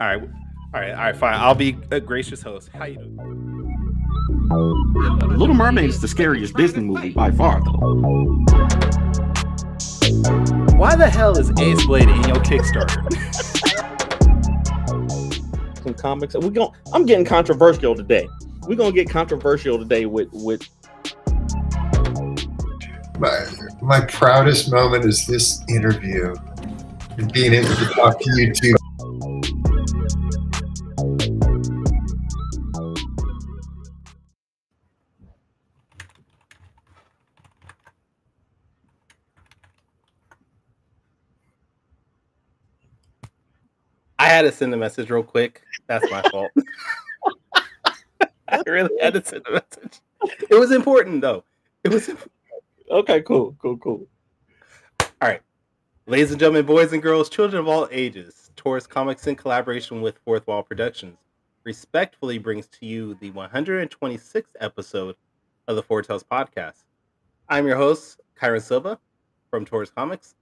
All right, all right, all right. Fine. I'll be a gracious host. How you doing? Little Mermaid is the scariest Disney movie by far, though. Why the hell is Ace Blade in your Kickstarter? Some comics. I'm getting controversial today. We're gonna get controversial today with. My proudest moment is this interview and being able to talk to you two. I had to send a message real quick. That's my fault. I really had to send a message. It was important, though. It was okay. Cool. All right, ladies and gentlemen, boys and girls, children of all ages, Taurus Comics in collaboration with Fourth Wall Productions respectfully brings to you the 126th episode of the Four Tales podcast. I'm your host, Kyron Silva from Taurus Comics.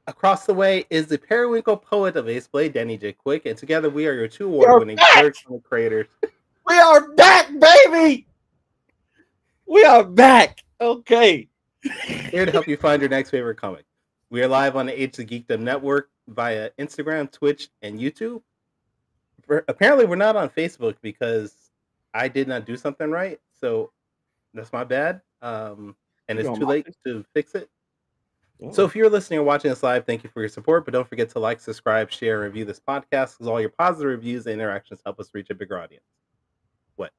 Across the way is the periwinkle poet of Ace Blade, Danny J. Quick, and together we are your two award-winning comic creators. We are back, baby! We are back! Okay. Here to help you find your next favorite comic. We are live on the Age of Geekdom network via Instagram, Twitch, and YouTube. Apparently, we're not on Facebook because I did not do something right, so that's my bad. And it's too late to fix it. Oh. So if you're listening or watching this live, thank you for your support, but don't forget to like, subscribe, share, and review this podcast because all your positive reviews and interactions help us reach a bigger audience. What?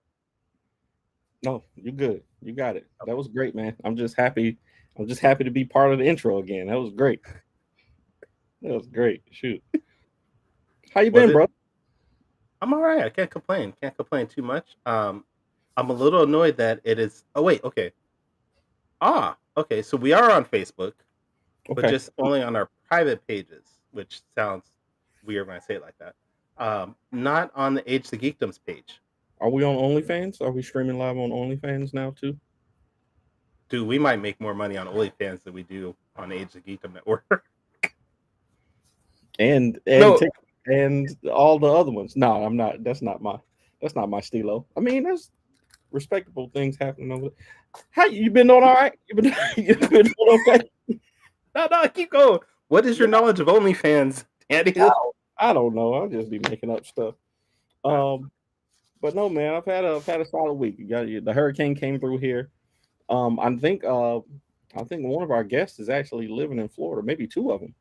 No, you're good. You got it. That was great, man. I'm just happy to be part of the intro again. That was great. That was great. Shoot. How you been, bro? I'm all right. I can't complain. Can't complain too much. I'm a little annoyed that it is... Oh, wait. Okay. Okay. So we are on Facebook. Okay. But just only on our private pages, which sounds weird when I say it like that. Not on the Age to Geekdoms page. Are we on OnlyFans? Are we streaming live on OnlyFans now too? Dude, we might make more money on OnlyFans than we do on the Age to Geekdom network. and all the other ones. No, I'm not. That's not my stilo. I mean, there's respectable things happening over there. How you been doing? All right? You been doing okay? No, keep going. What is your knowledge of OnlyFans, Andy? I don't know. I'll just be making up stuff. But no, man, I've had a solid week. The hurricane came through here. I think one of our guests is actually living in Florida. Maybe two of them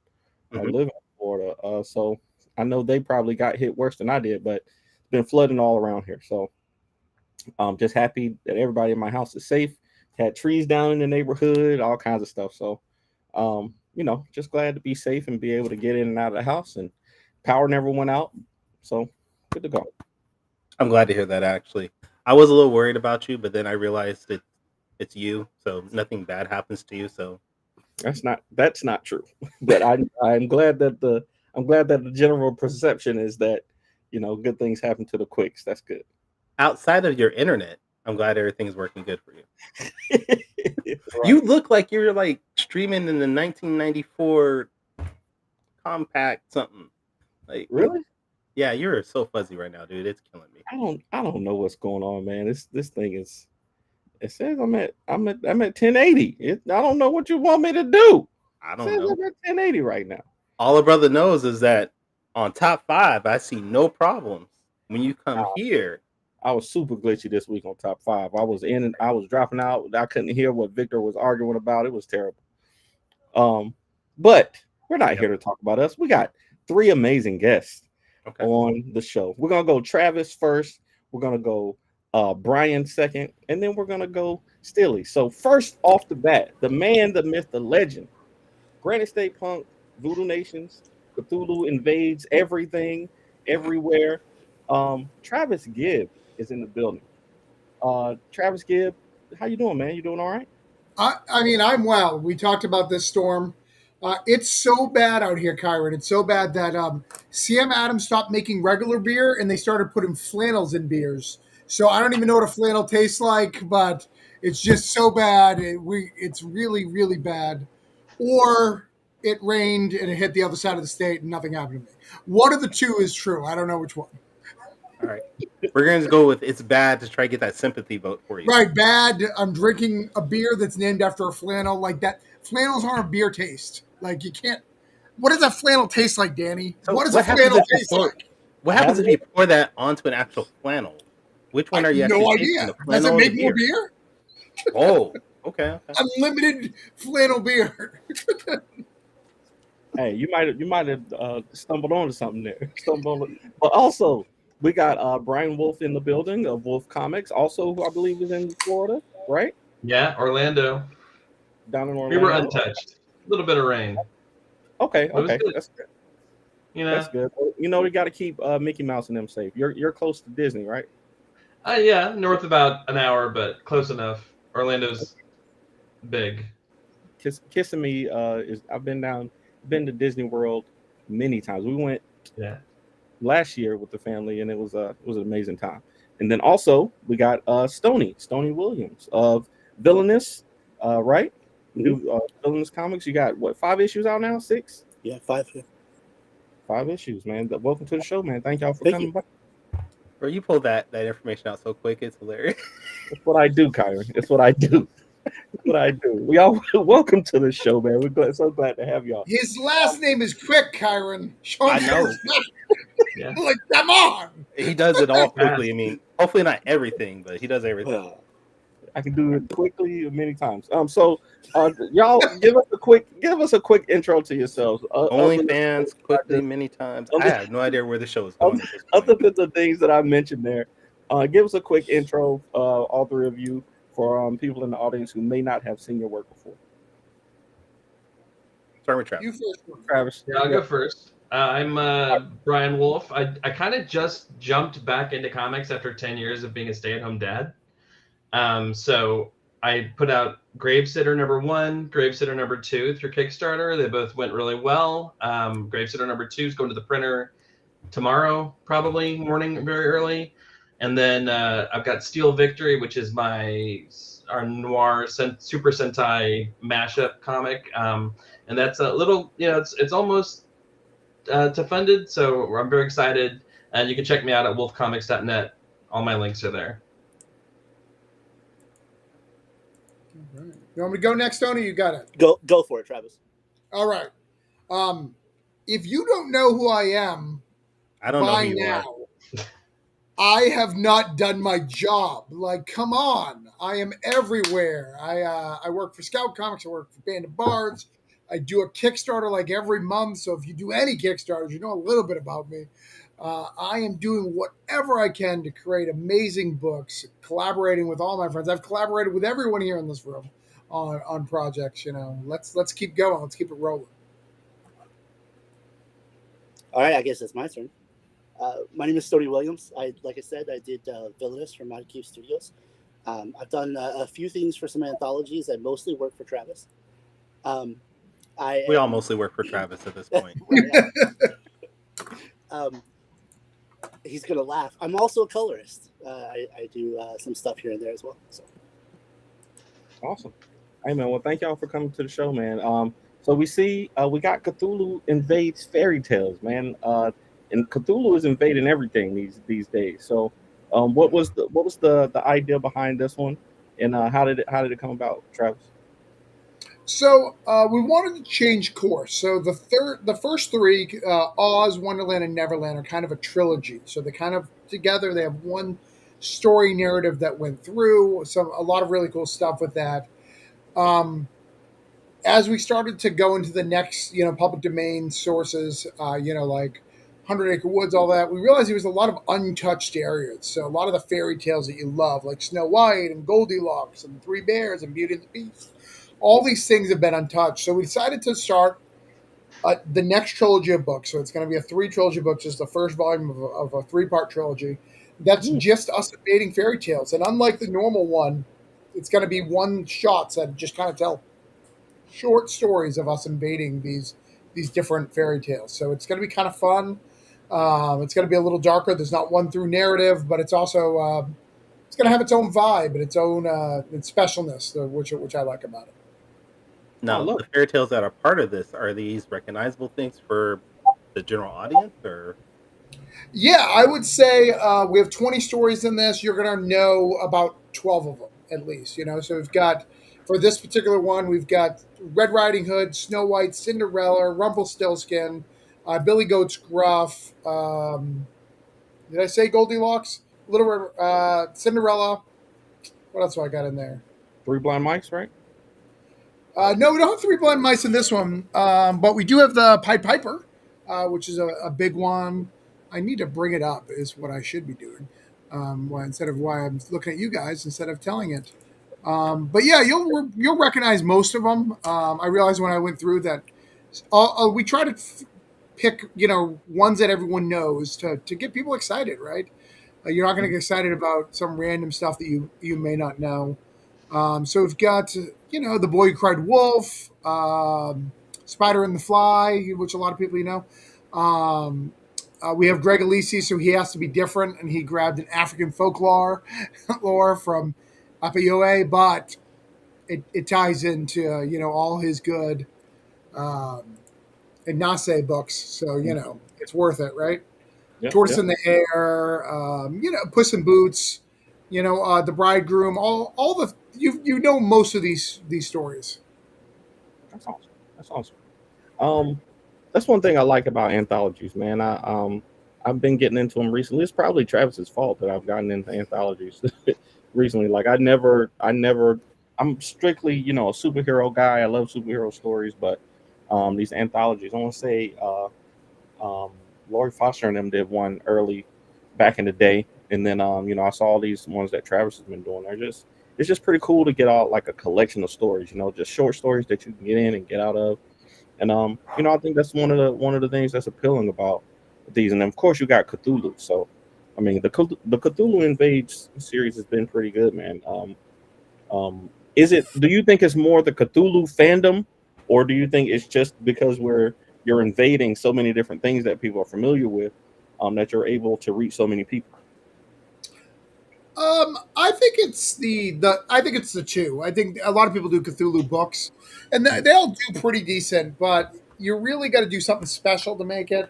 live in Florida. So I know they probably got hit worse than I did, but it's been flooding all around here. So I'm just happy that everybody in my house is safe. Had trees down in the neighborhood, all kinds of stuff. So just glad to be safe and be able to get in and out of the house, and power never went out. So good to go. I'm glad to hear that, actually. I was a little worried about you, but then I realized that it's you, so nothing bad happens to you. So that's not true. But I'm glad that the general perception is that, good things happen to the Quicks. That's good. Outside of your internet, I'm glad everything's working good for you. Right. You look like you're like streaming in the 1994 compact something. Like really? Yeah, you're so fuzzy right now, dude. It's killing me. I don't know what's going on, man. This thing is. It says I'm at 1080. I don't know what you want me to do. I don't know. I'm at 1080 right now. All a brother knows is that on top 5, I see no problems. When you come here. I was super glitchy this week on top 5. I was in and I was dropping out. I couldn't hear what Victor was arguing about. It was terrible. But we're not here to talk about us. We got 3 amazing guests on the show. We're gonna go Travis first. We're gonna go Brian second, and then we're gonna go Stilly. So first off the bat, the man, the myth, the legend, Granite State Punk, Voodoo Nations, Cthulhu Invades, everything, everywhere. Travis Gibb is in the building. Travis Gibb, how you doing, man? You doing all right? I mean, I'm well. We talked about this storm. It's so bad out here, Kyron. It's so bad that CM Adams stopped making regular beer and they started putting flannels in beers. So I don't even know what a flannel tastes like, but it's just so bad. It's really, really bad. Or it rained and it hit the other side of the state and nothing happened to me. One of the two is true. I don't know which one. All right. We're going to go with it's bad to try to get that sympathy vote for you. Right, bad. I'm drinking a beer that's named after a flannel. Like that. Flannels aren't a beer taste. Like you can't. What does a flannel taste like, Danny? So what does what a happens flannel if you taste pour- like? What happens if you pour that onto an actual flannel? Which one are you actually No tasting? idea. The Does it flannel or the make more beer? beer? Oh, okay. Unlimited flannel beer. Hey, you might have stumbled onto something there. But also we got Brian Wolf in the building of Wolf Comics, also who I believe is in Florida, right? Yeah, Orlando. Down in We Orlando. were untouched. A little bit of rain. Okay, was okay, good. that's good. You know. That's good. You know, we got to keep Mickey Mouse and them safe. You're close to Disney, right? Yeah, north about an hour, but close enough. Orlando's big. Kissing Me is I've been to Disney World many times. We went last year with the family, and it was an amazing time. And then also we got Stony Williams of Villainous, right? New Villainous Comics. You got what, 5 issues out now? 6? Yeah, 5. 5 issues, man. Welcome to the show, man. Thank y'all for coming by. Bro, you pulled that information out so quick. It's hilarious. It's what I do, Kyron. It's what I do. It's what I do. We all welcome to the show, man. We're so glad to have y'all. His last name is Quick, Kyron. I know. Yeah. Like, come on. He does it all quickly. I mean, hopefully not everything, but he does everything. I can do it quickly many times. So y'all give us a quick intro to yourselves. OnlyFans quickly many times. I have no idea where the show is going. Other than the things that I mentioned there, give us a quick intro, all 3 of you, for people in the audience who may not have seen your work before. Start with Travis. You first. Travis. Yeah, I'll go first. I'm Brian Wolf. I kind of just jumped back into comics after 10 years of being a stay-at-home dad. So I put out Gravesitter #1, Gravesitter #2 through Kickstarter. They both went really well. Gravesitter #2 is going to the printer tomorrow, probably morning, very early. And then I've got Steel Victory, which is our noir Super Sentai mashup comic. And that's a little, it's almost to funded. So I'm very excited. And you can check me out at wolfcomics.net. All my links are there. Right. You want me to go next, Tony? You got it. Go for it, Travis. All right. If you don't know who I am, I don't know by who you now, are. I have not done my job. Like, come on. I am everywhere. I work for Scout Comics. I work for Band of Bards. I do a Kickstarter like every month. So if you do any Kickstarters, you know a little bit about me. I am doing whatever I can to create amazing books, collaborating with all my friends. I've collaborated with everyone here in this room on projects. Let's keep going. Let's keep it rolling. All right, I guess it's my turn. My name is Stony Williams. Like I said, I did Villainous for Mad Cube Studios. I've done a few things for some anthologies. I mostly work for Travis. We all mostly work for Travis at this point. He's gonna laugh. I'm also a colorist. I do some stuff here and there as well. So awesome. Hey man, well thank y'all for coming to the show, man. So we see we got Cthulhu Invades fairy tales, man. And Cthulhu is invading everything these days. So what was the idea behind this one, and how did it come about, Travis? So we wanted to change course. So the first 3, Oz, Wonderland, and Neverland, are kind of a trilogy. So they kind of together. They have one story narrative that went through. A lot of really cool stuff with that. As we started to go into the next, public domain sources, like 100 Acre Woods, all that, we realized there was a lot of untouched areas. So a lot of the fairy tales that you love, like Snow White and Goldilocks and 3 Bears and Beauty and the Beast, all these things have been untouched. So we decided to start the next trilogy of books. So it's going to be a 3 trilogy books, just the first volume of a 3-part trilogy. That's just us invading fairy tales. And unlike the normal one, it's going to be one shots that just kind of tell short stories of us invading these different fairy tales. So it's going to be kind of fun. It's going to be a little darker. There's not one through narrative, but it's also it's going to have its own vibe and its own its specialness, which I like about it. Now, look. the fairy tales that are part of this, are these recognizable things for the general audience, or Yeah, I would say we have 20 stories in this. You're going to know about 12 of them at least. So we've got, for this particular one, we've got Red Riding Hood, Snow White, Cinderella, Rumpelstiltskin, Billy Goat's Gruff. Did I say Goldilocks? Cinderella. What else do I got in there? 3 blind mice, right? No, we don't have 3 blind mice in this one, but we do have the Pied Piper, which is a big one. I need to bring it up, is what I should be doing. Instead of why I'm looking at you guys instead of telling it. But yeah, you'll recognize most of them. I realized when I went through that we try to pick ones that everyone knows to get people excited, right? You're not going to get excited about some random stuff that you may not know. So we've got The Boy Who Cried Wolf, Spider and the Fly, which a lot of people we have Greg Alisi, so he has to be different, and he grabbed an African folklore lore from Apayoe, but it ties into all his good Nase books, so it's worth it, right? Yep, Tortoise yep. in the Air, Puss in Boots, The Bridegroom, all the most of these stories. That's awesome. That's awesome. That's one thing I like about anthologies, man. I've been getting into them recently. It's probably Travis's fault that I've gotten into anthologies recently. Like I'm strictly, a superhero guy. I love superhero stories, but these anthologies, I want to say, Lori Foster and them did one early back in the day, and then I saw all these ones that Travis has been doing. It's just pretty cool to get out like a collection of stories, just short stories that you can get in and get out of. And I think that's one of the things that's appealing about these. And of course, you got Cthulhu. So, I mean, the Cthulhu Invades series has been pretty good, man. Do you think it's more the Cthulhu fandom, or do you think it's just because you're invading so many different things that people are familiar with, that you're able to reach so many people? I think it's the two. I think a lot of people do Cthulhu books, and they'll do pretty decent, but you really got to do something special to make it.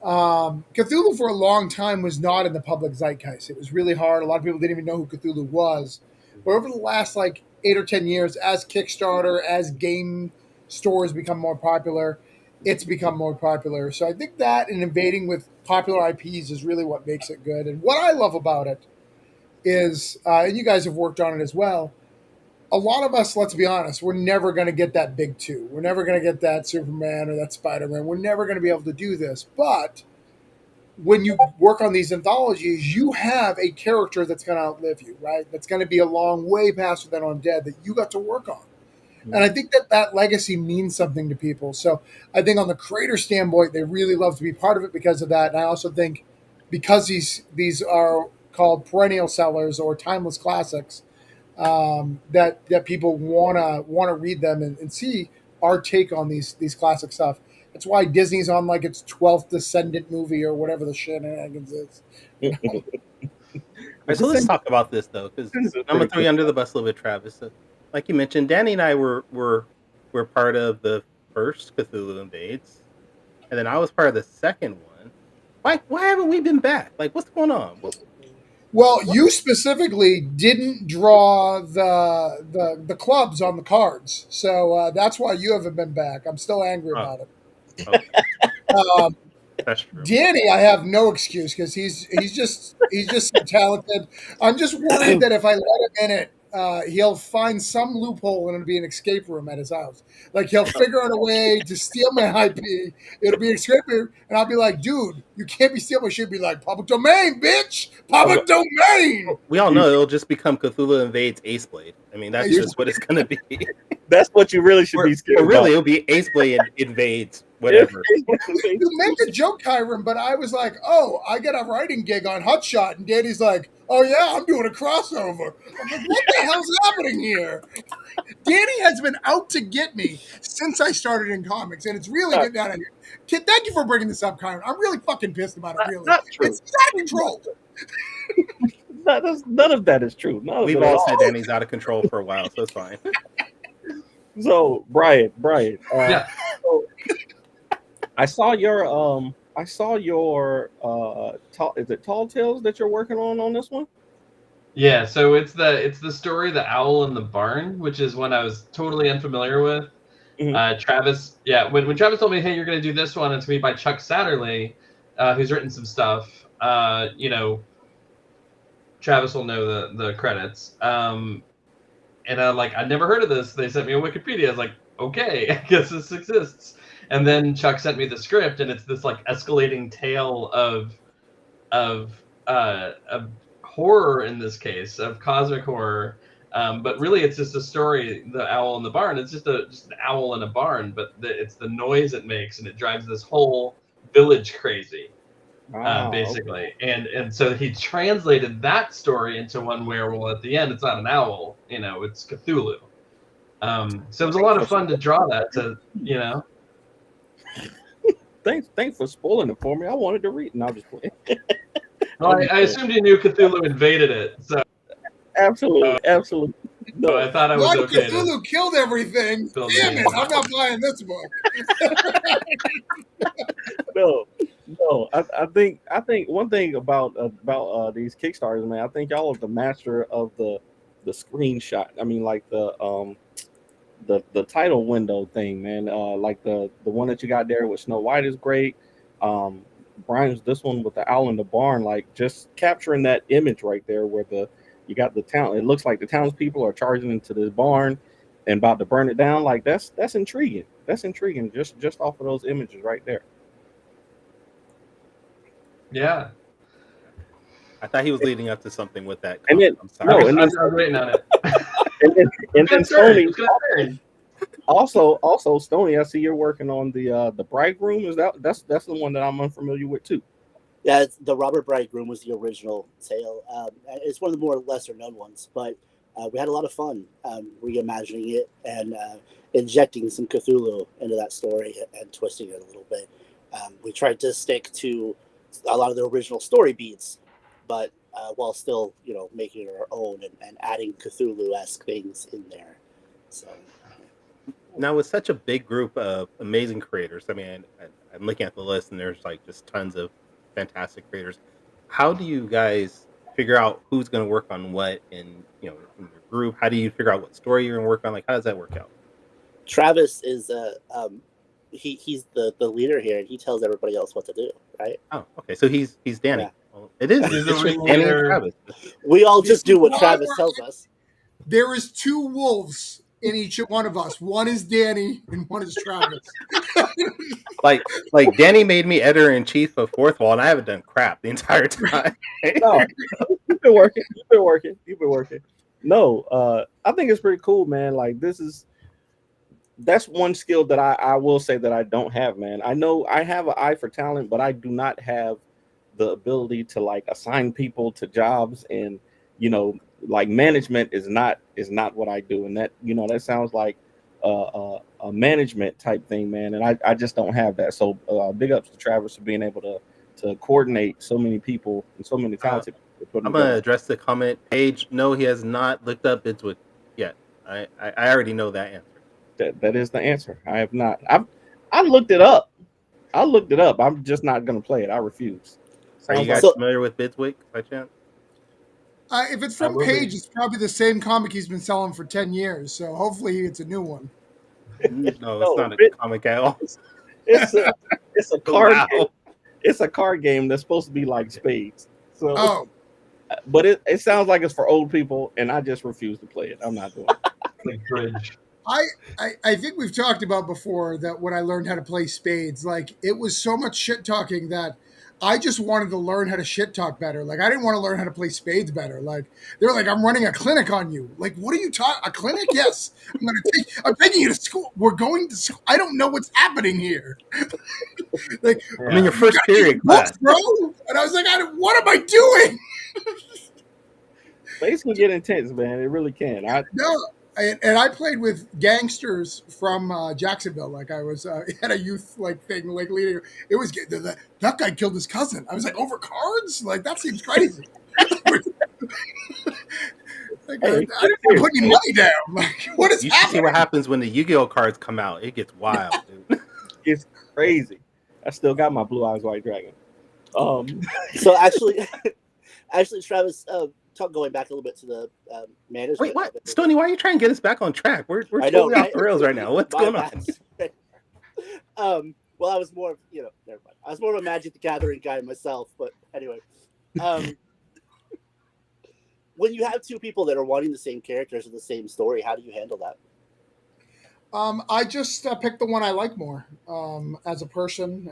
Cthulhu for a long time was not in the public zeitgeist. It was really hard. A lot of people didn't even know who Cthulhu was. But over the last 8 or 10 years, as Kickstarter, as game stores become more popular, it's become more popular. So I think that and invading with popular IPs is really what makes it good. And what I love about it is, and you guys have worked on it as well, a lot of us, let's be honest, we're never going to get that big two. We're never going to get that Superman or that Spider-Man. We're never going to be able to do this. But when you work on these anthologies, you have a character that's going to outlive you, right? That's going to be a long way past than Undead that you got to work on. Mm-hmm. And I think that legacy means something to people. So I think on the creator standpoint, they really love to be part of it because of that. And I also think because these are called perennial sellers or timeless classics, that people wanna read them and see our take on these classic stuff. That's why Disney's on its 12th Descendant movie or whatever the shenanigans is. All right, so let's talk about this though, because I'm gonna throw you under the bus a little bit, Travis. So, like you mentioned, Danny and I were part of the first Cthulhu Invades, and then I was part of the second one. Why haven't we been back? What's going on? Well, you specifically didn't draw the clubs on the cards, so that's why you haven't been back. I'm still angry about it. Okay. That's true. Danny, I have no excuse because he's just so talented. I'm just worried that if I let him in it, he'll find some loophole and it'll be an escape room at his house. He'll figure out a way to steal my IP. It'll be an escape room, and I'll be like, dude, you can't be stealing my shit. Be like, public domain, bitch, public domain. We all know it'll just become Cthulhu Invades Ace Blade. I mean, that's just what it's gonna be. That's what you really should be scared about. Really, it'll be Ace Blade Invades, whatever. You make a joke, Kyron, but I was like, oh, I get a writing gig on Hotshot, and Danny's like, oh yeah, I'm doing a crossover. I'm like, what the hell's happening here? Danny has been out to get me since I started in comics, and it's really getting out of here. Kid, thank you for bringing this up, Kyron. I'm really fucking pissed about it, really. It's out of control. None of that is true. We've all said Danny's out of control for a while, so it's fine. So Brian, Yeah. so I saw your is it Tall Tales that you're working on this one? Yeah, so it's the story The Owl in the Barn, which is one I was totally unfamiliar with. Mhm. Travis, yeah, when Travis told me, hey, you're gonna do this one, it's gonna be by Chuck Satterley, who's written some stuff. Travis will know the credits. And I'm like, I'd never heard of this. They sent me a Wikipedia. I was like, okay, I guess this exists. And then Chuck sent me the script, and it's this like escalating tale of horror in this case, of cosmic horror. But really, it's just a story. The owl in the barn. It's just an owl in a barn, but it's the noise it makes, and it drives this whole village crazy. Wow. Basically, and so he translated that story into one where, well, at the end, it's not an owl, it's Cthulhu. So it was a lot of fun to draw that. Thanks for spoiling it for me. I wanted to read. No, I'm just playing. Well, I assumed you knew Cthulhu invaded it, so Absolutely. no, I thought I was What? okay. Cthulhu killed everything. Build Damn it. it! I'm not buying this book. No. I think one thing about these Kickstarters, man. I think y'all are the master of the screenshot. I mean, like the title window thing, man. Like the one that you got there with Snow White is great. Brian's this one with the owl in the barn, like just capturing that image right there where you got the town. It looks like the townspeople are charging into this barn and about to burn it down. Like that's intriguing. That's intriguing. Just off of those images right there. Yeah. I thought he was leading up to something with that. And then I'm sorry. and I was waiting on it. then Good Stoney. turn. Also, Stoney, I see you're working on the Bridegroom. That's the one that I'm unfamiliar with too. Yeah, the Robert Bridegroom was the original tale. It's one of the more lesser known ones, but we had a lot of fun reimagining it and injecting some Cthulhu into that story and twisting it a little bit. We tried to stick to a lot of the original story beats, but while still, making it our own and adding Cthulhu-esque things in there. So. Now, with such a big group of amazing creators, I mean, I'm looking at the list and there's like just tons of fantastic creators. How do you guys figure out who's going to work on what in your group? How do you figure out what story you're going to work on? Like, how does that work out? Travis is he's the leader here, and he tells everybody else what to do, right? Oh, okay. So he's Danny. Yeah. Well, it is. He's It's the just Danny and ringleader. Travis. We all just do what Why Travis we're- tells us. There is two wolves in each one of us. One is Danny and one is Travis. Like Danny made me editor in chief of Fourth Wall, and I haven't done crap the entire time. No, you've been working. No, I think it's pretty cool, man. Like that's one skill that I will say that I don't have, man. I know I have an eye for talent, but I do not have the ability to like assign people to jobs, and like management is not what I do, and that that sounds like a management type thing, man. And I just don't have that. So big ups to Travis for being able to coordinate so many people and so many talented people. I'm gonna address the comment. Paige, no, he has not looked up Bidswick yet. I already know that answer. That is the answer. I have not. I looked it up. I'm just not gonna play it. I refuse. Are you guys So- familiar with Bidswick by chance? If it's from Page, it's probably the same comic he's been selling for 10 years. So hopefully it's a new one. No, it's No, not a comic at all. It's a card Wow. game. It's a card game that's supposed to be like Spades. So, Oh, but it sounds like it's for old people, and I just refuse to play it. I'm not doing it. The bridge. I think we've talked about before that when I learned how to play spades, like it was so much shit talking that I just wanted to learn how to shit talk better. Like I didn't want to learn how to play spades better. Like they're like, I'm running a clinic on you. Like, what are you talking? A clinic? Yes. I'm taking you to school. We're going to school. I don't know what's happening here. Like, I'm in your first period books, class. bro. And I was like, what am I doing? Spades can get intense, man. It really can. No. And I played with gangsters from Jacksonville. Like I was had a youth like thing like leading. It was that guy killed his cousin. I was like, over cards? Like that seems crazy. Like, Hey, I didn't even put any money down. Like, what is You should see happening? what happens when the Yu-Gi-Oh cards come out. It gets wild, dude. It's crazy. I still got my Blue Eyes White Dragon. So actually, Travis, going back a little bit to the management. Wait, what? Stoney, why are you trying to get us back on track? We're I know, totally off right? the rails right now. What's My going on? bad. Well, I was more of, never mind. I was more of a Magic the Gathering guy myself, but anyway. When you have two people that are wanting the same characters or the same story, how do you handle that? I just picked the one I like more as a person.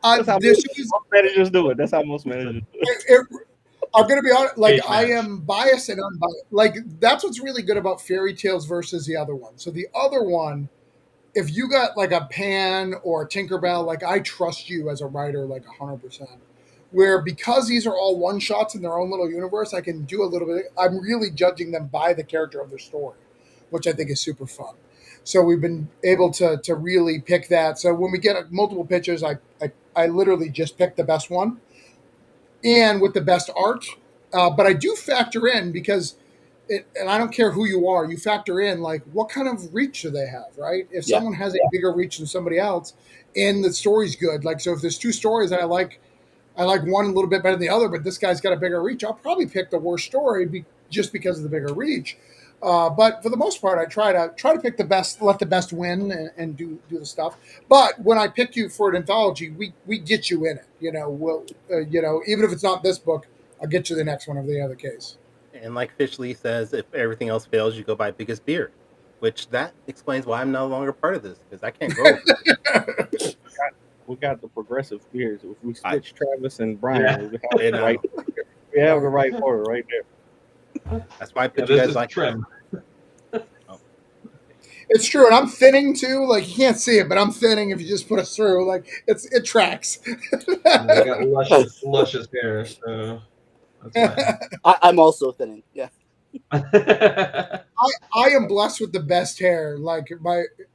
That's how This most is managers do it. That's how most managers do it. I'm gonna be honest. Like, Cage I match. am biased and unbiased. Like, that's what's really good about Fairy Tales versus the other one. So the other one, if you got like a Pan or a Tinkerbell, like, I trust you as a writer, like 100%. Where, because these are all one shots in their own little universe, I can do a little bit. I'm really judging them by the character of their story, which I think is super fun. So we've been able to really pick that. So when we get multiple pictures, I literally just pick the best one and with the best art. But I do factor in, because and I don't care who you are, you factor in like what kind of reach do they have, right? If Yeah. someone has a bigger reach than somebody else and the story's good, like, so if there's two stories that I like one a little bit better than the other, but this guy's got a bigger reach, I'll probably pick the worst story just because of the bigger reach. But for the most part, I try to pick the best, let the best win, and do the stuff. But when I pick you for an anthology, we get you in it. We'll even if it's not this book, I'll get you the next one of the other case. And like Fish Lee says, if everything else fails, you go by biggest beer. Which that explains why I'm no longer part of this, because I can't grow. We got the progressive beers. If we switch Travis and Brian, Yeah. we have You the know, right. We have the right order right there. that's why I Yeah, put you this guys is like trim. It's true, and I'm thinning too. Like, you can't see it, but I'm thinning. If you just put us through, like, it tracks. I got luscious hair, so that's I'm also thinning. Yeah. why. I am blessed with the best hair. Like,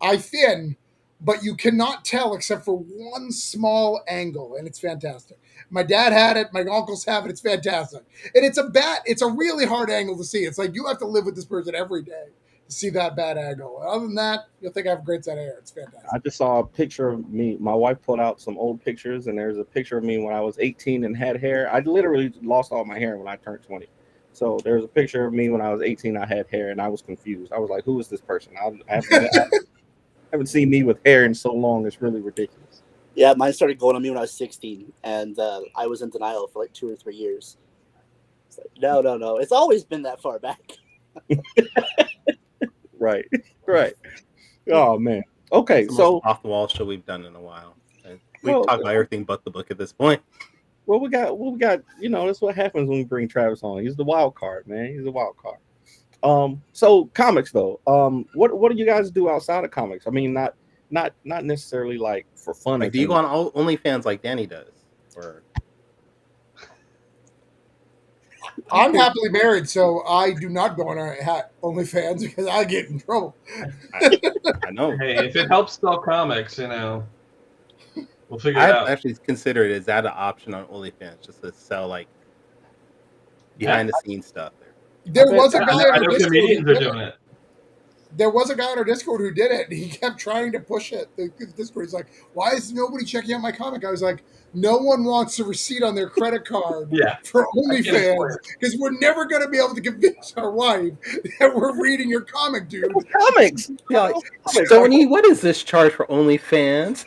I thin, but you cannot tell except for one small angle, and it's fantastic. My dad had it. My uncles have it. It's fantastic, and it's a really hard angle to see. It's like you have to live with this person every day to see that bad angle. Other than that, you'll think I have a great set of hair. It's fantastic. I just saw a picture of me. My wife pulled out some old pictures, and there's a picture of me when I was 18 and had hair. I literally lost all my hair when I turned 20. So there's a picture of me when I was 18. I had hair, and I was confused. I was like, "Who is this person?" I haven't seen me with hair in so long. It's really ridiculous. Yeah, mine started going on me when I was 16, and I was in denial for like 2 or 3 years. It's like, no. It's always been that far back. Right. Oh man. Okay, It's the so most off the wall show we've done in a while. And we've talked about everything but the book at this point. what we got. That's what happens when we bring Travis on. He's the wild card, man. He's the wild card. So comics though. What do you guys do outside of comics? I mean, not necessarily like for fun. Like, do you go on OnlyFans like Danny does? Or I'm happily married, so I do not go on OnlyFans because I get in trouble. I know. Hey, if it helps sell comics, we'll figure it I've out. actually considered is that an option on OnlyFans just to sell like behind the scenes stuff there. There was a guy I on our know Discord. comedians are doing it. There was a guy on our Discord who did it. And he kept trying to push it. The Discord, he's like, "Why is nobody checking out my comic?" I was like, "No one wants a receipt on their credit card Yeah. for I can't afford OnlyFans because we're never going to be able to convince our wife that we're reading your comic, dude." Comics. Yeah, Stoney, what is this charge for OnlyFans?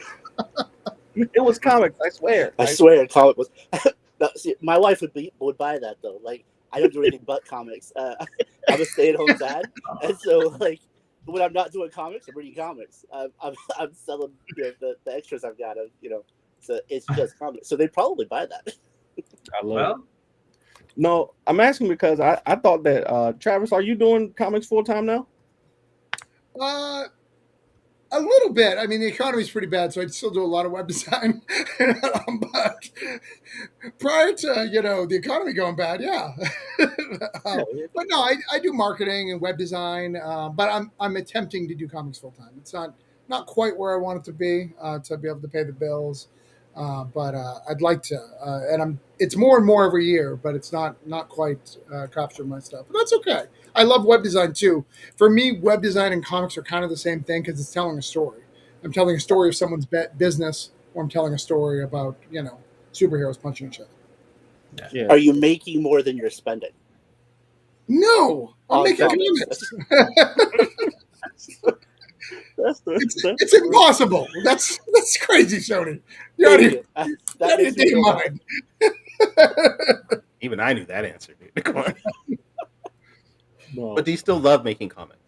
It was comics. I swear. I swear, comic was. No, see, my wife would buy that though. Like, I don't do anything but comics. I'm a stay-at-home dad, and so like when I'm not doing comics, I'm reading comics. I'm selling the extras I've got. So it's just comics. So they probably buy that. I love it. No, I'm asking because I thought that Travis, are you doing comics full time now? A little bit. I mean, the economy's pretty bad, so I still do a lot of web design. But prior to the economy going bad, yeah. But no, I do marketing and web design. But I'm attempting to do comics full time. It's not quite where I want it to be able to pay the bills. But I'd like to, and it's more and more every year, but it's not quite capturing my stuff. But that's okay. I love web design too. For me, web design and comics are kind of the same thing because it's telling a story. I'm telling a story of someone's business, or I'm telling a story about superheroes punching each other. Yeah. Are you making more than you're spending? No, I'm making comics. It's impossible. That's crazy, Sony. You're out of your damn mind. Even I knew that answer, dude. Come on. No. But do you still love making comics?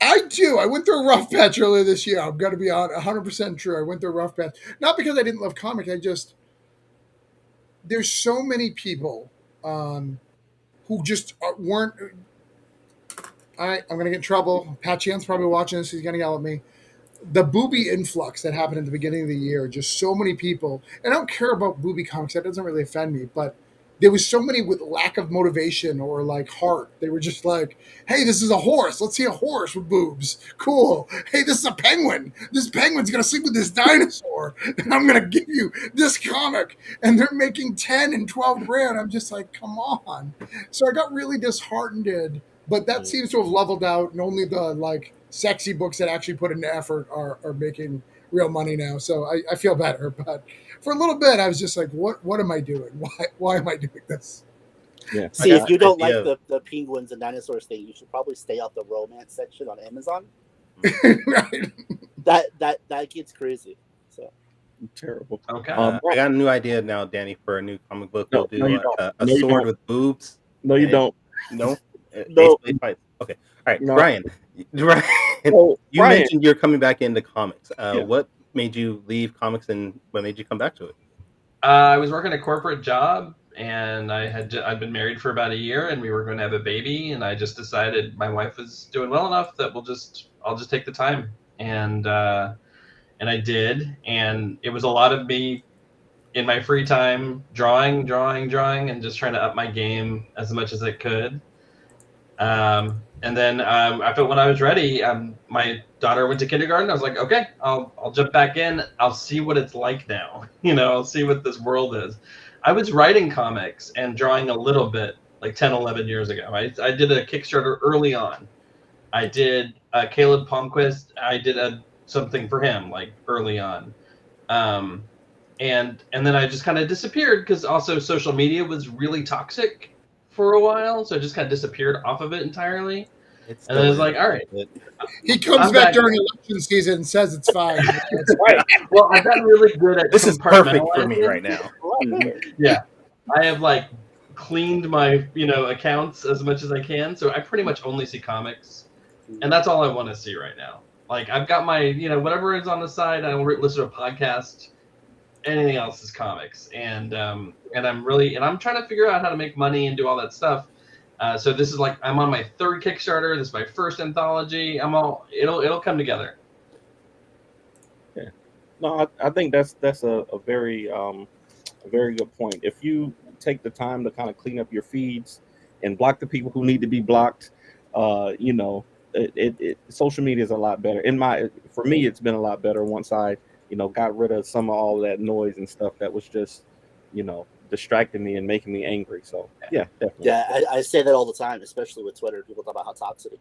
I do. I went through a rough patch earlier this year. I'm going to be 100% true. I went through a rough patch. Not because I didn't love comics. There's so many people who just weren't. All right, I'm going to get in trouble. Pat Chan's probably watching this. He's going to yell at me. The booby influx that happened at the beginning of the year, just so many people. And I don't care about booby comics. That doesn't really offend me. But there was so many with lack of motivation or like heart. They were just like, hey, this is a horse. Let's see a horse with boobs. Cool. Hey, this is a penguin. This penguin's going to sleep with this dinosaur. And I'm going to give you this comic. And they're making 10 and 12 grand. I'm just like, come on. So I got really disheartened. But that seems to have leveled out. And only the sexy books that actually put in the effort are making real money now. So I feel better. But for a little bit, I was just like, what am I doing? Why am I doing this? Yeah. See, if you don't like the penguins and dinosaurs thing, you should probably stay off the romance section on Amazon. Right. That gets crazy. So terrible. Okay. I got a new idea now, Danny, for a new comic book. No, We'll do a you sword don't. with boobs. No, you don't. No? No. Fights. Okay. All right, No. Brian. Oh, You Brian. mentioned you're coming back into comics. Yeah. What made you leave comics and what made you come back to it? I was working a corporate job, and I'd been married for about a year, and we were going to have a baby, and I just decided my wife was doing well enough that I'll just take the time, and I did, and it was a lot of me in my free time drawing, and just trying to up my game as much as I could. And then after when I was ready, my daughter went to kindergarten. I was like, okay, I'll jump back in. I'll see what it's like now. I'll see what this world is. I was writing comics and drawing a little bit like 10, 11 years ago. I did a Kickstarter early on. I did Caleb Palmquist. I did something for him like early on. And then I just kind of disappeared because also social media was really toxic for a while, so I just kind of disappeared off of it entirely. And then I was like, all right. He comes back during election season and says it's fine. It's right. Well, I've gotten really good at this is perfect for me right now. Yeah. I have cleaned my accounts as much as I can, so I pretty much only see comics, and that's all I want to see right now. I've got my whatever is on the side. I don't listen to a podcast. Anything else is comics, and I'm trying to figure out how to make money and do all that stuff. So this is I'm on my third Kickstarter. This is my first anthology. It'll come together. Yeah, no, I think that's a very good point. If you take the time to kind of clean up your feeds and block the people who need to be blocked, social media is a lot better. For me, it's been a lot better once I got rid of some of all that noise and stuff that was just distracting me and making me angry. So yeah, definitely. Yeah, I say that all the time, especially with Twitter. People talk about how toxic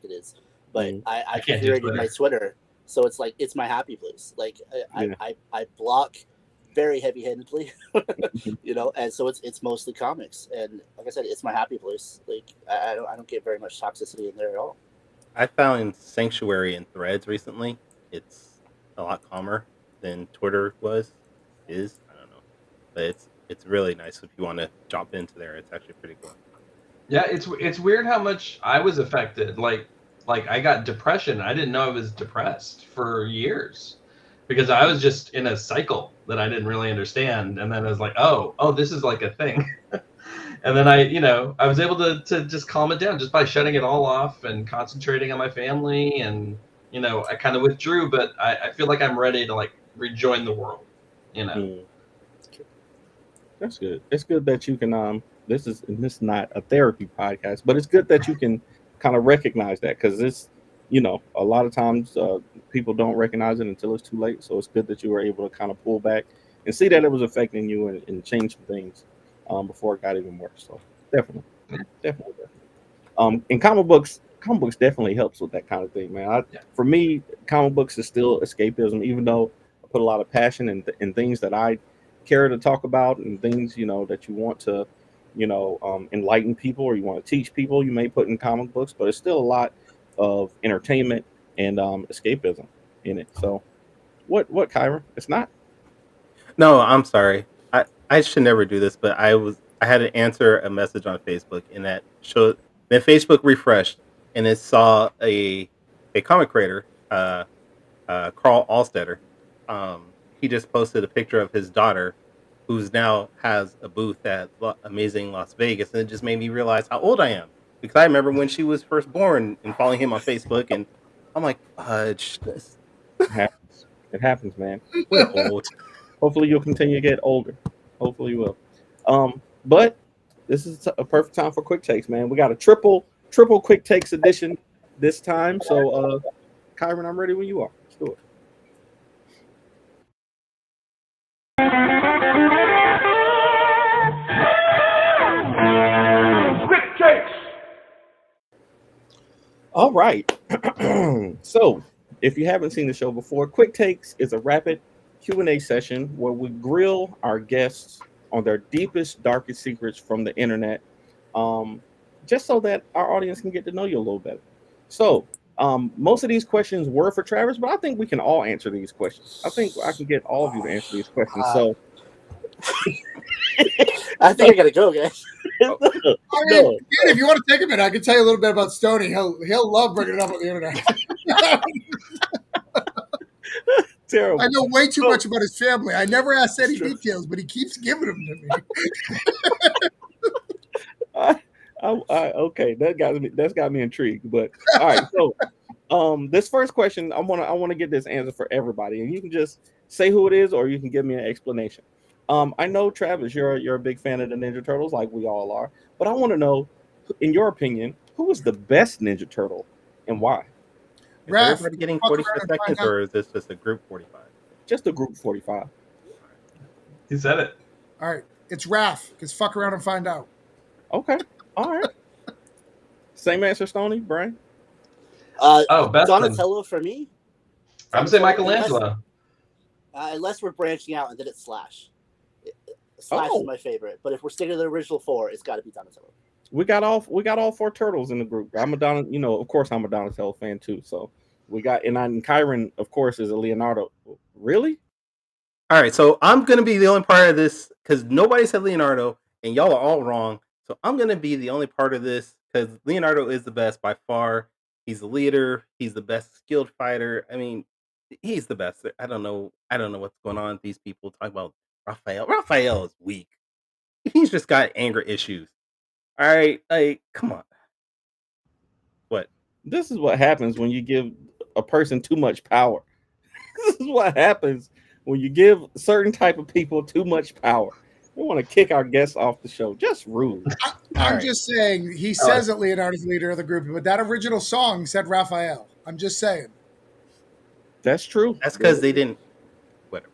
it is, but I configured my Twitter, so it's my happy place. I block very heavy-handedly, and so it's mostly comics, and like I said, it's my happy place. I don't get very much toxicity in there at all. I found Sanctuary in Threads recently. It's a lot calmer than Twitter is. I don't know, but it's really nice if you want to jump into there. It's actually pretty cool. Yeah, it's weird how much I was affected. I got depression. I didn't know I was depressed for years because I was just in a cycle that I didn't really understand. And then I was like, oh, this is a thing. And then I was able to just calm it down just by shutting it all off and concentrating on my family. And, I kind of withdrew, but I feel like I'm ready to rejoin the world, That's good. It's good that you can, this is not a therapy podcast, but it's good that you can kind of recognize that because it's, a lot of times people don't recognize it until it's too late. So it's good that you were able to kind of pull back and see that it was affecting you and change some things before it got even worse. So definitely. And comic books definitely helps with that kind of thing, man. For me, comic books is still escapism, even though I put a lot of passion in things that I care to talk about and things that you want to enlighten people or you want to teach people. You may put in comic books, but it's still a lot of entertainment and escapism in it. So, what, Kyron? It's not. No, I'm sorry. I should never do this, but I had to answer a message on Facebook, and that showed then Facebook refreshed, and it saw a comic creator, Carl Allstetter. He just posted a picture of his daughter, who's now has a booth at Amazing Las Vegas, and it just made me realize how old I am, because I remember when she was first born and following him on Facebook, and I'm like, fudge, this. It happens, man. We're old. Hopefully you'll continue to get older. Hopefully you will. But this is a perfect time for quick takes, man. We got a triple quick takes edition this time. So Kyron, I'm ready when you are. Let's do it. Quick takes. All right. So if you haven't seen the show before, Quick Takes is a rapid Q&A session where we grill our guests on their deepest, darkest secrets from the internet, just so that our audience can get to know you a little better. So most of these questions were for Travis, but I think we can all answer these questions. I think I can get all of you to answer these questions. So I think I gotta go, guys. If you want to take a minute, I can tell you a little bit about Stoney. He'll love bringing it up on the internet. Terrible. I know way too much about his family. I never asked any details, but he keeps giving them to me. Okay, that's got me intrigued. But all right, so this first question, I want to get this answer for everybody, and you can just say who it is, or you can give me an explanation. I know, Travis, you're a big fan of the Ninja Turtles, like we all are, but I want to know, in your opinion, who is the best Ninja Turtle and why? Is everybody getting 45 seconds, or is this just a group 45? Just a group 45. He said it. All right, it's Raph. Because fuck around and find out. Okay, all right. Same answer, Stoney, Brian. Best Donatello for me. I'm gonna say Michelangelo. Unless we're branching out and then it's Slash. Slash is my favorite, but if we're sticking to the original four, it's got to be Donatello. We got all four turtles in the group. I'm a of course I'm a Donatello fan too. So we got and Kyron, of course, is a Leonardo. Really? All right, so I'm gonna be the only part of this because nobody said Leonardo, and y'all are all wrong. So I'm gonna be the only part of this because Leonardo is the best by far. He's the leader. He's the best skilled fighter. I mean, he's the best. I don't know what's going on with these people talking about Raphael. Raphael is weak. He's just got anger issues. All right, like, come on. What? This is what happens when you give a person too much power. This is what happens when you give certain type of people too much power. We want to kick our guests off the show. Just rude. I'm just saying, he says that Leonardo's the leader of the group, but that original song said Raphael. I'm just saying. That's true. That's because they didn't. Whatever.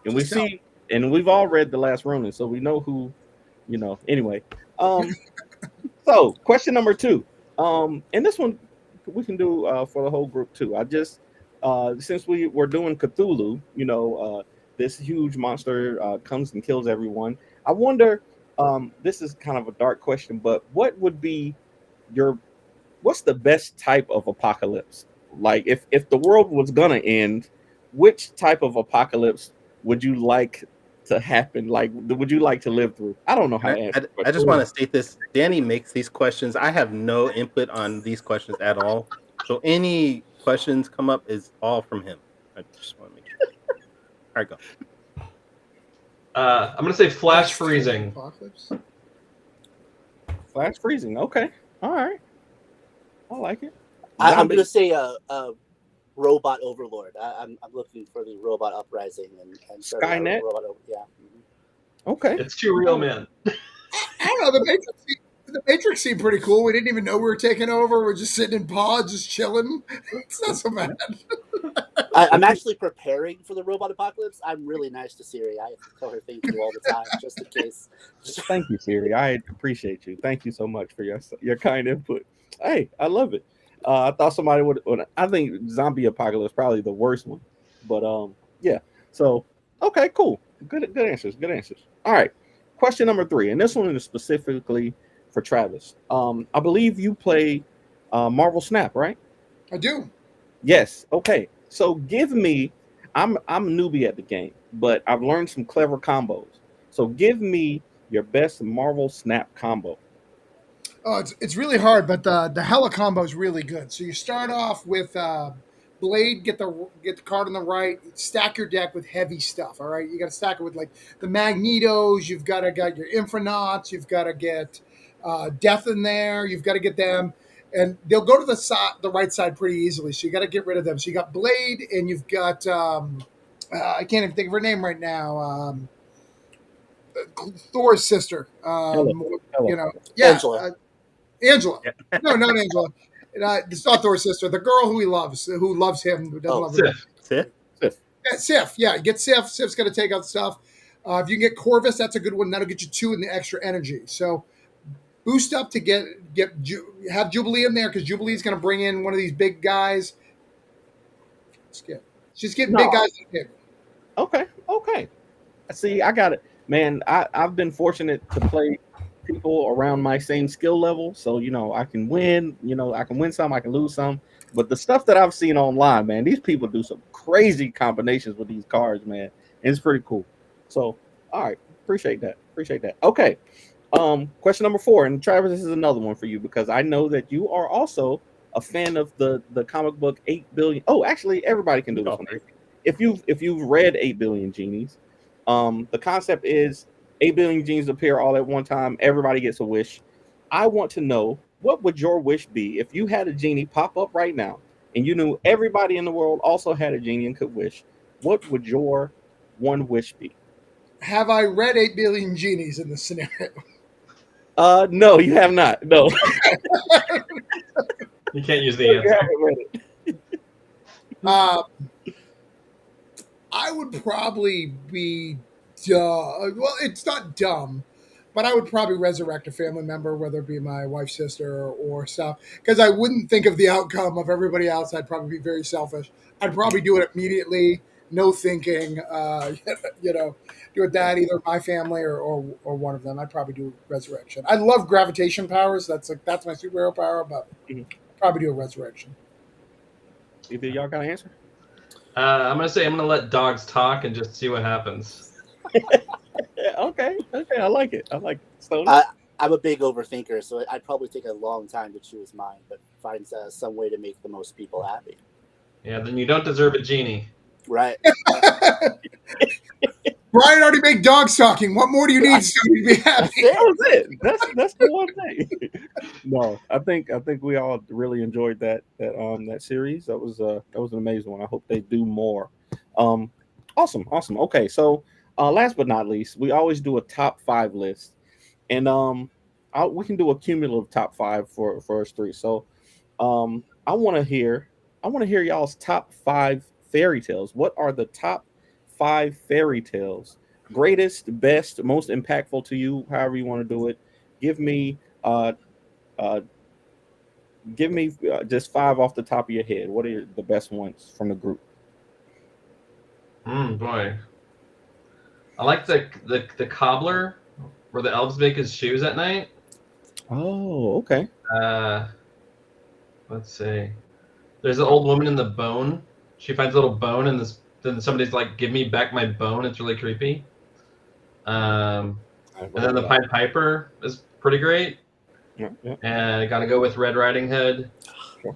And we see, and we've all read The Last Ronin, so we know who, Anyway, so question number 2, and this one we can do for the whole group too. I just since we're doing Cthulhu, this huge monster comes and kills everyone. I wonder. This is kind of a dark question, but what would be what's the best type of apocalypse? Like if the world was gonna end, which type of apocalypse would you like to happen? Like, would you like to live through? I don't know how to answer. I just want to state this. Danny makes these questions. I have no input on these questions at all. So any questions come up is all from him. I just want to make sure. All right, go. I'm gonna say flash freezing. Apocalypse? Flash freezing. Okay. All right. I like it. I'm gonna say robot overlord. I'm looking for the robot uprising and Skynet. Yeah. Okay. It's too real, man. I don't know. The Matrix seemed pretty cool. We didn't even know we were taking over. We're just sitting in pods, just chilling. It's not so bad. I'm actually preparing for the robot apocalypse. I'm really nice to Siri. I tell her thank you all the time, just in case. Thank you, Siri. I appreciate you. Thank you so much for your kind input. Hey, I love it. I thought somebody would. I think zombie apocalypse probably the worst one, but yeah. So okay, cool. Good answers. Good answers. All right. Question number 3, and this one is specifically for Travis. I believe you play Marvel Snap, right? I do. Yes. Okay. So give me. I'm a newbie at the game, but I've learned some clever combos. So give me your best Marvel Snap combo. Oh, it's really hard, but the Hella combo is really good. So you start off with Blade, get the card on the right, stack your deck with heavy stuff. All right, you got to stack it with like the Magnetos. You've got to get your Infranauts. You've got to get Death in there. You've got to get them, and they'll go to the right side pretty easily. So you got to get rid of them. So you got Blade, and you've got I can't even think of her name right now. Thor's sister. Hello. You know, yeah. Angela. Angela. No, not Angela. It's not Thor's sister. The girl who loves him, who doesn't love him. Sif. Yeah, Sif. Yeah, get Sif. Sif's going to take out stuff. If you can get Corvus, that's a good one. That'll get you 2 in the extra energy. So boost up to have Jubilee in there because Jubilee's going to bring in one of these big guys. She's getting big guys. Okay. See, I got it, man. I've been fortunate to play people around my same skill level, so I can win. I can win some, I can lose some. But the stuff that I've seen online, man, these people do some crazy combinations with these cards, man. And it's pretty cool. So, all right, appreciate that. Okay. Question number 4, and Travis, this is another one for you because I know that you are also a fan of the comic book 8 billion. Oh, actually, everybody can do this one. If you've read 8 Billion Genies, the concept is 8 billion genies appear all at one time. Everybody gets a wish. I want to know, what would your wish be if you had a genie pop up right now and you knew everybody in the world also had a genie and could wish? What would your one wish be? Have I read 8 Billion Genies in this scenario? No, you have not. No. You can't use the answer. I would probably be dumb. Well, it's not dumb, but I would probably resurrect a family member, whether it be my wife's sister or stuff, because I wouldn't think of the outcome of everybody else. I'd probably be very selfish. I'd probably do it immediately, no thinking. Do it that either my family or one of them. I'd probably do resurrection. I love gravitation powers. That's my superhero power, but I'd probably do a resurrection. Either y'all got an answer? I'm gonna say I'm gonna let dogs talk and just see what happens. Okay, I like it. So I'm a big overthinker, so I'd probably take a long time to choose mine, but find some way to make the most people happy. Yeah, then you don't deserve a genie. Right. Brian already made dogs talking. What more do you need so you'd be happy? That's the one thing. No, I think we all really enjoyed that series. That was an amazing one. I hope they do more. Awesome. Okay, so last but not least, we always do a top 5 list, and we can do a cumulative top 5 for us 3. So I want to hear y'all's top 5 fairy tales. What are the top 5 fairy tales? Greatest, best, most impactful to you, however you want to do it. Give me just 5 off the top of your head. What are the best ones from the group? Boy, I like the cobbler where the elves make his shoes at night. Oh, okay. Let's see. There's an old woman in the bone. She finds a little bone, and then somebody's like, "Give me back my bone." It's really creepy. And then the Pied Piper is pretty great. Yeah. And I gotta go with Red Riding Hood. Sure.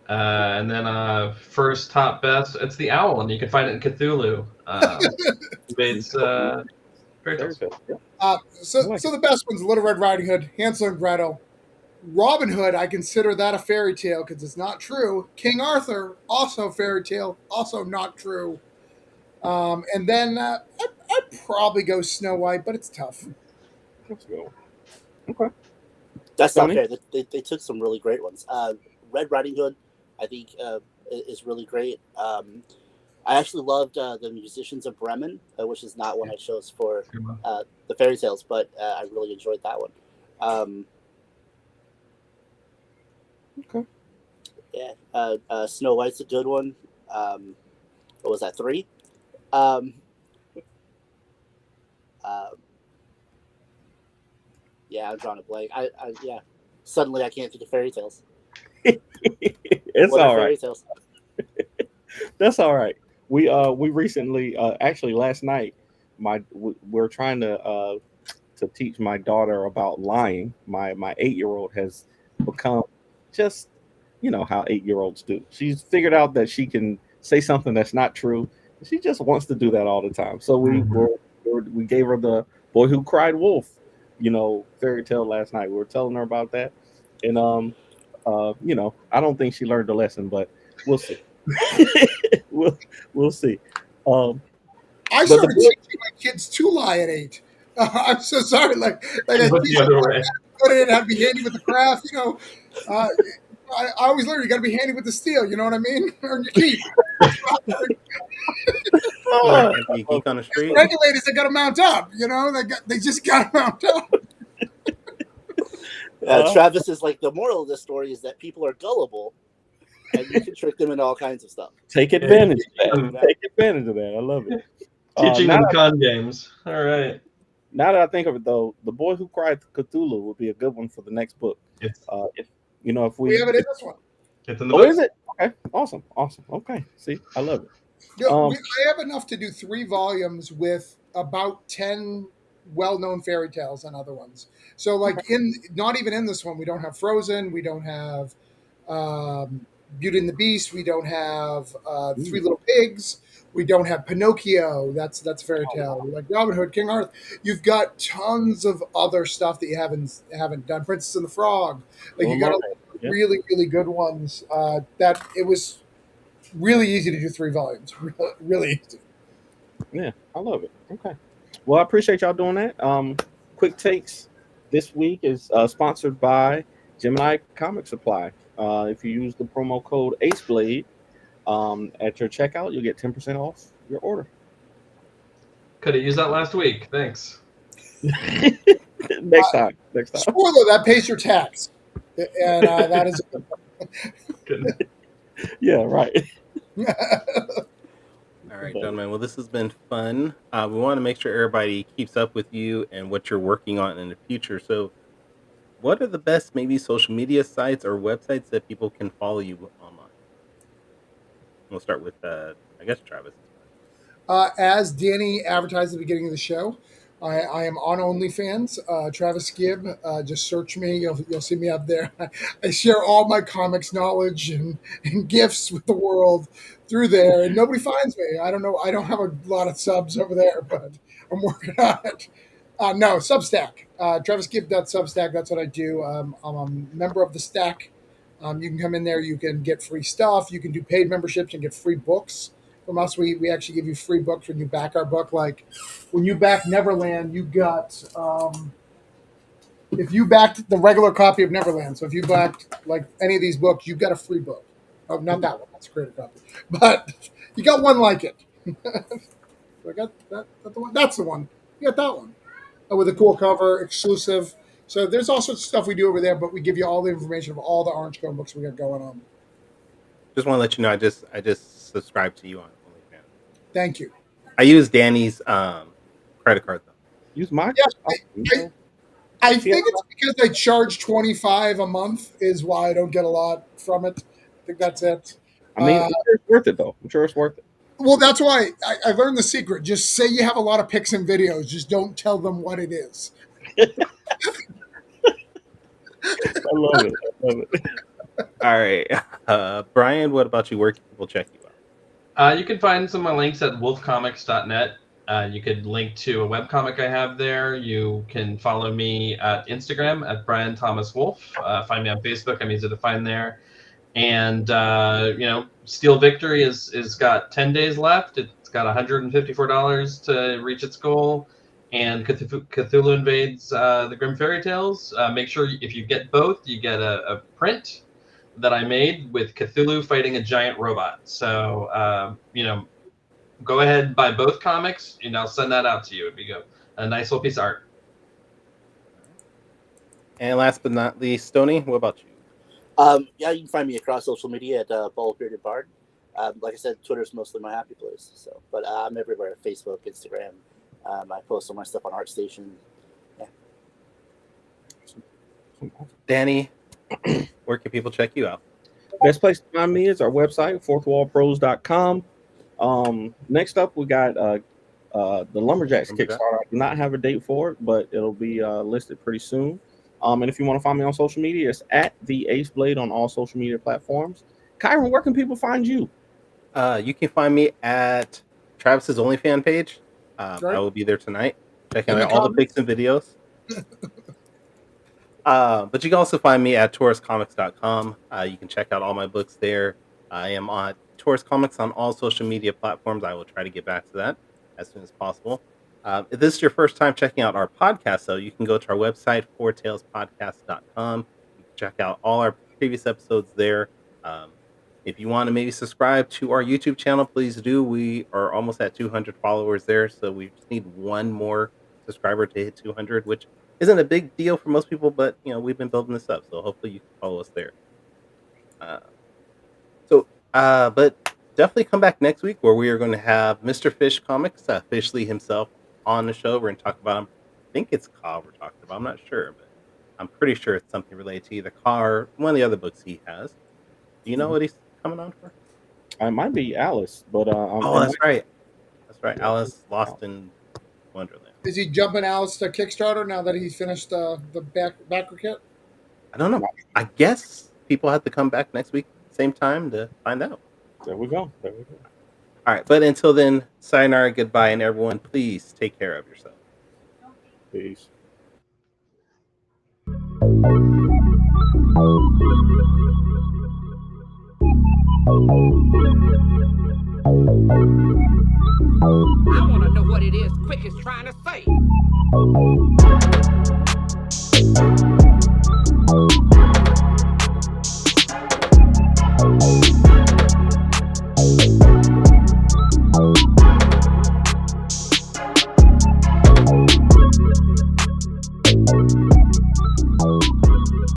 And then first top best, it's the owl, and you can find it in Cthulhu. Invades fairy tales. So the best one's Little Red Riding Hood, Hansel and Gretel. Robin Hood, I consider that a fairy tale because it's not true. King Arthur, also fairy tale, also not true. And then I'd probably go Snow White, but it's tough. Let's go. Okay. That's not Tony? fair. They took some really great ones. Red Riding Hood, I think, is really great. I actually loved the Musicians of Bremen, which is not one I chose for the fairy tales, but I really enjoyed that one. Okay. Yeah, Snow White's a good one. What was that, 3? Um, yeah, I'm drawing a blank. Yeah. Suddenly, I can't think of fairy tales. It's What are all right. fairy tales? That's all right. We recently, actually last night, we're trying to teach my daughter about lying. My 8-year-old has become just, you know how 8-year-olds do. She's figured out that she can say something that's not true. She just wants to do that all the time. So we gave her the Boy Who Cried Wolf, fairy tale last night. We were telling her about that, and I don't think she learned the lesson, but we'll see. we'll see. I But the started boy, teaching my kids to lie at 8. I'm so sorry. Like I Look teach the them other way. how to how to be handy with the craft. I always learn you got to be handy with the steel. You know what I mean? Earn your keep. oh, Can't be a geek on the street. Regulators, they got to mount up. They just got to mount up. Travis is like, the moral of this story is that people are gullible, and you can trick them into all kinds of stuff. take advantage of that. Take advantage of that. I love it. Teaching now, them con games. All right. now that I think of it, though, The Boy Who Cried Cthulhu would be a good one for the next book. It's If We have it in this one. it's in the Oh, book. is it? Okay, awesome. Okay, see, I love it. I have enough to do 3 volumes with about 10 well-known fairy tales and other ones. So, not even in this one, we don't have Frozen, we don't have Beauty and the Beast, we don't have Three Little Pigs, we don't have Pinocchio. That's fairy tale. Like Robin Hood, King Arthur. You've got tons of other stuff that you haven't done. Princess and the Frog. Like you got really, really good ones. That it was really easy to do 3 volumes. Really easy. Yeah, I love it. Okay. Well, I appreciate y'all doing that. Quick Takes this week is sponsored by Gemini Comic Supply. If you use the promo code AceBlade at your checkout, you'll get 10% off your order. Could have used that last week. Thanks. Next time. Spoiler, that pays your tax. And that is Good. Yeah, right. All right, gentlemen. Well, this has been fun. We want to make sure everybody keeps up with you and what you're working on in the future. So, what are the best maybe social media sites or websites that people can follow you online? We'll start with, I guess, Travis. As Danny advertised at the beginning of the show, I am on OnlyFans. Travis Gibb. Just search me. You'll see me up there. I share all my comics knowledge and gifts with the world through there, and nobody finds me. I don't know. I don't have a lot of subs over there, but I'm working on it. No, Substack. TravisGibb.substack. That's what I do. I'm a member of the Stack. You can come in there. You can get free stuff. You can do paid memberships and get free books from us. We actually give you free books when you back our book. Like when you back Neverland, you got if you backed the regular copy of Neverland. So if you backed like any of these books, you got a free book. Oh, not that one. That's a creative copy, but you got one like it. I got that the one. That's the one. You got that one with a cool cover, exclusive. So there's all sorts of stuff we do over there, but we give you all the information of all the Orange Cone books we got going on. Just want to let you know, I just subscribed to you on OnlyFans. Thank you. I use Danny's credit card though. Use my. Yeah, I think it's because I charge $25 a month is why I don't get a lot from it. I think that's it. I mean, I'm sure it's worth it though. I'm sure it's worth it. Well, that's why I learned the secret. Just say you have a lot of pics and videos. Just don't tell them what it is. I love it. All right. Brian, what about you? Where can people check you out? You can find some of my links at wolfcomics.net. You could link to a webcomic I have there. You can follow me at Instagram at Brian Thomas Wolf. Find me on Facebook. I'm easy to find there. And Steel Victory is got 10 days left. It's got $154 to reach its goal. and Cthulhu Invades the Grim Fairy Tales. Make sure if you get both, you get a print that I made with Cthulhu fighting a giant robot. So, go ahead and buy both comics, and I'll send that out to you. It'd be a nice little piece of art. And last but not least, Stoney, what about you? Yeah, you can find me across social media at Bald Bearded Bard. Like I said, Twitter's mostly my happy place. So, but I'm everywhere: Facebook, Instagram. I post all my stuff on ArtStation. Yeah. Danny, where can people check you out? Best place to find me is our website, fourthwallpros.com. Next up, we got the Lumberjacks Kickstarter. I do not have a date for it, but it'll be listed pretty soon. And if you want to find me on social media, it's at the Ace Blade on all social media platforms. Kyron, where can people find you? You can find me at Travis's OnlyFans page. Right. I will be there tonight, checking In the out all the pics and videos. But you can also find me at tauruscomics.com. You can check out all my books there. I am on Taurus Comics on all social media platforms. I will try to get back to that as soon as possible. If this is your first time checking out our podcast, though, you can go to our website, fourtailspodcast.com. You can check out all our previous episodes there. If you want to maybe subscribe to our YouTube channel, please do. We are almost at 200 followers there, so we just need one more subscriber to hit 200, which isn't a big deal for most people, but we've been building this up, so hopefully you can follow us there. But definitely come back next week where we are going to have Mr. Fish Comics, Fish Lee himself, on the show. We're going to talk about him. I think it's Ka we're talking about. I'm not sure, but I'm pretty sure it's something related to either Ka or one of the other books he has. Do you know what he's coming on for? It might be Alice, but that's right. That's right. Alice Lost in Wonderland. Is he jumping Alice to Kickstarter now that he's finished the backer kit? I don't know. I guess people have to come back next week, same time, to find out. There we go. All right, but until then, sayonara, goodbye, and everyone, please take care of yourself. Peace. I want to know what it is Quick is trying to say.